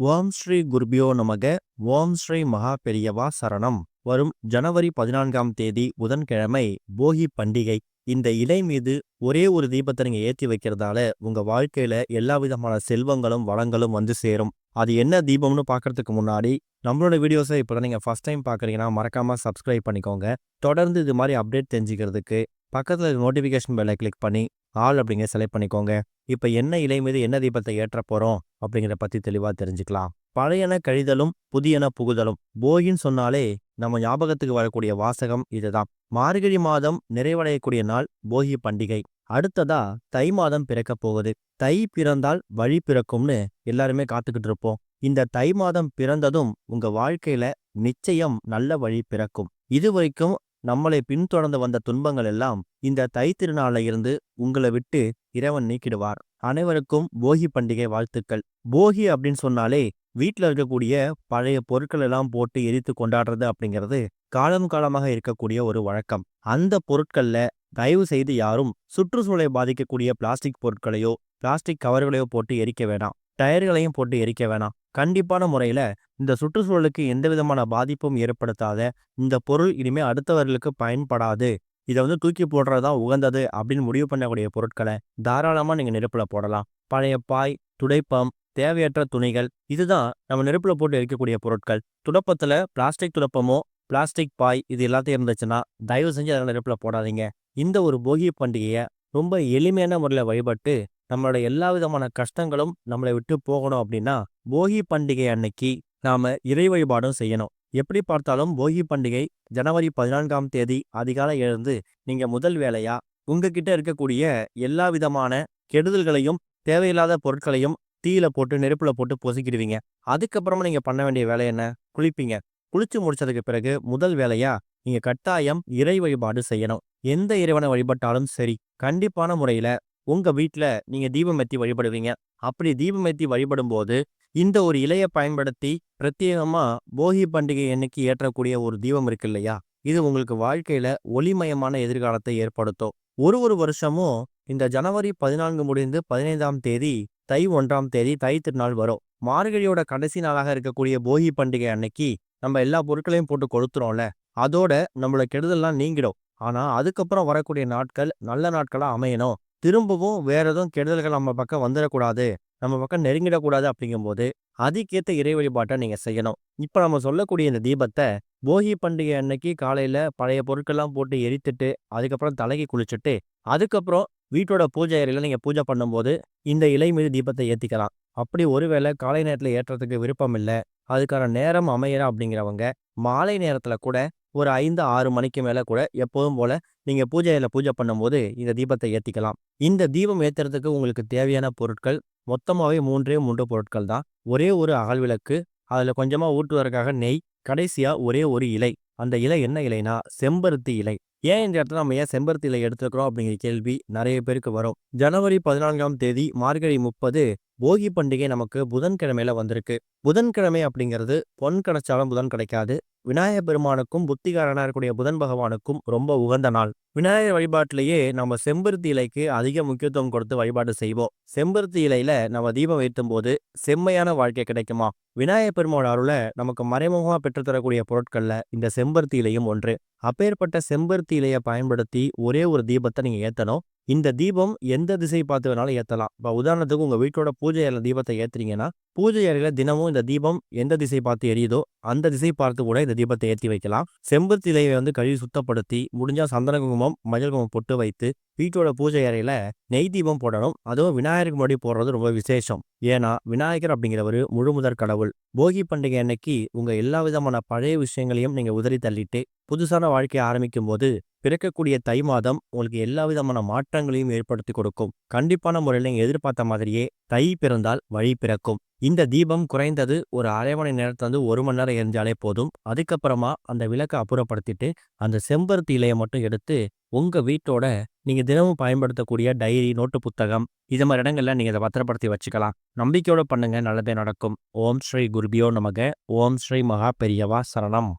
ஓம் ஸ்ரீ குருபியோ நமக. ஓம் ஸ்ரீ மகா பெரியவா சரணம். வரும் ஜனவரி 14ஆம் தேதி புதன்கிழமை போகி பண்டிகை. இந்த இலை மீது ஒரே ஒரு தீபத்தை நீங்க ஏற்றி வைக்கிறதால உங்க வாழ்க்கையில எல்லா விதமான செல்வங்களும் வளங்களும் வந்து சேரும். அது என்ன தீபம்னு பார்க்கறதுக்கு முன்னாடி நம்மளோட வீடியோஸை இப்போ நீங்க ஃபர்ஸ்ட் டைம் பார்க்குறீங்கன்னா மறக்காம சப்ஸ்கிரைப் பண்ணிக்கோங்க. தொடர்ந்து இது மாதிரி அப்டேட் தெரிஞ்சுக்கிறதுக்கு பக்கத்தில் நோட்டிஃபிகேஷன் பெல்லை கிளிக் பண்ணி ஆல் அப்படிங்கிற செலக்ட் பண்ணிக்கோங்க. இப்போ என்ன இலை மீது என்ன தீபத்தை ஏற்ற போறோம் அப்படிங்கிறத பத்தி தெளிவா தெரிஞ்சுக்கலாம். பழையன கழிதலும் புதியன புகுதலும். போகின்னு சொன்னாலே நம்ம ஞாபகத்துக்கு வரக்கூடிய வாசகம் இதுதான். மார்கழி மாதம் நிறைவடையக்கூடிய நாள் போகி பண்டிகை. அடுத்ததா தை மாதம் பிறக்க போகுது. தை பிறந்தால் வழி பிறக்கும்னு எல்லாருமே காத்துக்கிட்டு இருப்போம். இந்த தை மாதம் பிறந்ததும் உங்க வாழ்க்கையில நிச்சயம் நல்ல வழி பிறக்கும். இதுவரைக்கும் நம்மளை பின்தொடர்ந்து வந்த துன்பங்கள் எல்லாம் இந்த தை திருநாள்ல இருந்து உங்களை விட்டு இறைவன் நீக்கிடுவார். அனைவருக்கும் போகி பண்டிகை வாழ்த்துக்கள். போகி அப்படின்னு சொன்னாலே வீட்டில் இருக்கக்கூடிய பழைய பொருட்கள் எல்லாம் போட்டு எரித்து கொண்டாடுறது அப்படிங்கிறது காலம் காலமாக இருக்கக்கூடிய ஒரு வழக்கம். அந்த பொருட்கள்ல தயவு செய்து யாரும் சுற்றுச்சூழலை பாதிக்கக்கூடிய பிளாஸ்டிக் பொருட்களையோ பிளாஸ்டிக் கவர்களையோ போட்டு எரிக்க வேணாம். டயர்களையும் போட்டு எரிக்க வேணாம். கண்டிப்பான முறையில இந்த சுற்றுச்சூழலுக்கு எந்த விதமான பாதிப்பும் ஏற்படுத்தாத இந்த பொருள் இனிமே அடுத்தவர்களுக்கு பயன்படாது, இதை தூக்கி போடுறதுதான் உகந்தது அப்படின்னு முடிவு பண்ணக்கூடிய பொருட்களை தாராளமா நீங்க நெருப்புல போடலாம். பழைய பாய், துடைப்பம், தேவையற்ற துணிகள், இதுதான் நம்ம நெருப்புல போட்டு எரிக்கக்கூடிய பொருட்கள். துடப்பத்துல பிளாஸ்டிக் துடப்பமோ பிளாஸ்டிக் பாய் இது எல்லாத்தையும் இருந்துச்சுன்னா தயவு செஞ்சு அதெல்லாம் நெருப்புல போடாதீங்க. இந்த ஒரு போகி பண்டிகையை ரொம்ப எளிமையான முறையில் வழிபட்டு நம்மளோட எல்லா விதமான கஷ்டங்களும் நம்மளை விட்டு போகணும் அப்படின்னா போகி பண்டிகை அன்னைக்கு நாம இறை வழிபாடும் செய்யணும். எப்படி பார்த்தாலும் போகி பண்டிகை ஜனவரி 14ஆம் தேதி அதிகாலை எழுந்து நீங்க முதல் வேலையா உங்ககிட்ட இருக்கக்கூடிய எல்லா விதமான கெடுதல்களையும் தேவையில்லாத பொருட்களையும் தீயில போட்டு நெருப்புல போட்டு பொசுக்கிடுவீங்க. அதுக்கப்புறமா நீங்க பண்ண வேண்டிய வேலை என்ன? குளிப்பீங்க. குளிச்சு முடிச்சதுக்கு பிறகு முதல் வேலையா நீங்க கட்டாயம் இறை வழிபாடு செய்யணும். எந்த இறைவனை வழிபட்டாலும் சரி, கண்டிப்பான முறையில உங்க வீட்டுல நீங்க தீபம் ஏத்தி வழிபடுவீங்க. அப்படி தீபம் ஏத்தி வழிபடும் போது இந்த ஒரு இலையை பயன்படுத்தி பிரத்யேகமா போகி பண்டிகை அன்னைக்கு ஏற்றக்கூடிய ஒரு தீபம் இருக்கு இல்லையா, இது உங்களுக்கு வாழ்க்கையில ஒளிமயமான எதிர்காலத்தை ஏற்படுத்தும். ஒரு வருஷமும் இந்த ஜனவரி 14 முடிந்து 15ஆம் தேதி தை 1ஆம் தேதி தை திருநாள் வரும். மார்கழியோட கடைசி நாளாக இருக்கக்கூடிய போகி பண்டிகை அன்னைக்கு நம்ம எல்லா பொருட்களையும் போட்டு கொளுத்துறோம்ல, அதோட நம்மளோட கெடுதல்லாம் நீங்கிடும். ஆனா அதுக்கப்புறம் வரக்கூடிய நாட்கள் நல்ல நாட்களா அமையணும். திரும்பவும் வேற எதுவும் கெடுதல்கள் நம்ம பக்கம் வந்துடக்கூடாது, நம்ம பக்கம் நெருங்கிடக்கூடாது. அப்படிங்கும்போது அதுக்கேற்ற இறை வழிபாட்டை நீங்க செய்யணும். இப்ப நம்ம சொல்லக்கூடிய இந்த தீபத்தை போகி பண்டிகை அன்னைக்கு காலையில பழைய பொருட்கள்லாம் போட்டு எரித்துட்டு அதுக்கப்புறம் தலைக்கு குளிச்சுட்டு அதுக்கப்புறம் வீட்டோட பூஜை அறையில நீங்க பூஜை பண்ணும்போது இந்த இலை மீது தீபத்தை ஏத்திக்கலாம். அப்படி ஒருவேளை காலை நேரத்துல ஏற்றத்துக்கு விருப்பம் இல்லை, அதுக்கான நேரம் அமையல அப்படிங்கிறவங்க மாலை நேரத்துல கூட ஒரு 5-6 மணிக்கு மேல கூட எப்போதும் போல நீங்க பூஜையில பூஜை பண்ணும்போது இந்த தீபத்தை ஏத்திக்கலாம். இந்த தீபம் ஏத்துறதுக்கு உங்களுக்கு தேவையான பொருட்கள் மொத்தமாவே 3 பொருட்கள் தான். ஒரே ஒரு அகல் விளக்கு, அதுல கொஞ்சமா ஊற்றுவதற்காக நெய், கடைசியா ஒரே ஒரு இலை. அந்த இலை என்ன இலைனா செம்பருத்தி இலை. ஏன் இந்த இடத்துல நம்ம ஏன் செம்பருத்தி இலை எடுத்துக்கிறோம் அப்படிங்கிற கேள்வி நிறைய பேருக்கு வரும். ஜனவரி 14ஆம் தேதி மார்கழி 30 போகி பண்டிகை நமக்கு புதன்கிழமையில வந்திருக்கு. புதன்கிழமை அப்படிங்கிறது பொன் கிடைச்சாலும் புதன் கிடைக்காது. விநாயகர் பெருமானுக்கும் புத்திகாரனா இருக்கக்கூடிய புதன் பகவானுக்கும் ரொம்ப உகந்த நாள். விநாயகர் வழிபாட்டிலேயே நம்ம செம்பருத்தி இலைக்கு அதிக முக்கியத்துவம் கொடுத்து வழிபாடு செய்வோம். செம்பருத்தி இலையில நம்ம தீபம் ஏற்றும் போது செம்மையான வாழ்க்கை கிடைக்குமா? விநாயகர் பெருமாள் அருளை நமக்கு மறைமுகமா பெற்றுத்தரக்கூடிய பொருட்கள்ல இந்த செம்பருத்தி இலையும் ஒன்று. அப்பேற்பட்ட செம்பருத்தி இலையை பயன்படுத்தி ஒரே ஒரு தீபத்தை நீங்க ஏத்தணும். இந்த தீபம் எந்த திசை பார்த்து வேணாலும் ஏத்தலாம். இப்போ உதாரணத்துக்கு உங்க வீட்டோட பூஜை அறையில தீபத்தை ஏத்துறீங்கன்னா பூஜை அறையில தினமும் இந்த தீபம் எந்த திசை பார்த்து எரியுதோ அந்த திசை பார்த்து கூட இந்த தீபத்தை ஏற்றி வைக்கலாம். செம்பருத்தி இலையை கழுவி சுத்தப்படுத்தி முடிஞ்சா சந்தன குங்குமம் மஞ்சள் குங்குமம் பொட்டு வைத்து வீட்டோட பூஜை அறையில நெய் தீபம் போடணும். அதுவும் விநாயகருக்கு முன்னாடி போடுறது ரொம்ப விசேஷம். ஏன்னா விநாயகர் அப்படிங்கிறவர் முழுமுதற் கடவுள். போகி பண்டிகை அன்னைக்கு உங்க எல்லா விதமான பழைய விஷயங்களையும் நீங்க உதறி தள்ளிட்டு புதுசான வாழ்க்கையை ஆரம்பிக்கும் போது பிறக்கக்கூடிய தை மாதம் உங்களுக்கு எல்லா விதமான மாற்றங்களையும் ஏற்படுத்தி கொடுக்கும். கண்டிப்பான முறையில் நீங்க எதிர்பார்த்த மாதிரியே தை பிறந்தால் வழி பிறக்கும். இந்த தீபம் குறைந்தது ஒரு அரை மணி நேரத்துல 1 மணி நேரம் எரிஞ்சாலே போதும். அதுக்கப்புறமா அந்த விளக்கை அப்புறப்படுத்திட்டு அந்த செம்பருத்தி இலையை மட்டும் எடுத்து உங்க வீட்டோட நீங்க தினமும் பயன்படுத்தக்கூடிய டைரி, நோட்டு புத்தகம் இது மாதிரி இடங்கள்ல நீங்க இதை பத்திரப்படுத்தி வச்சுக்கலாம். நம்பிக்கையோட பண்ணுங்க, நல்லதே நடக்கும். ஓம் ஸ்ரீ குருபியோ நமக. ஓம் ஸ்ரீ மகா பெரியவா சரணம்.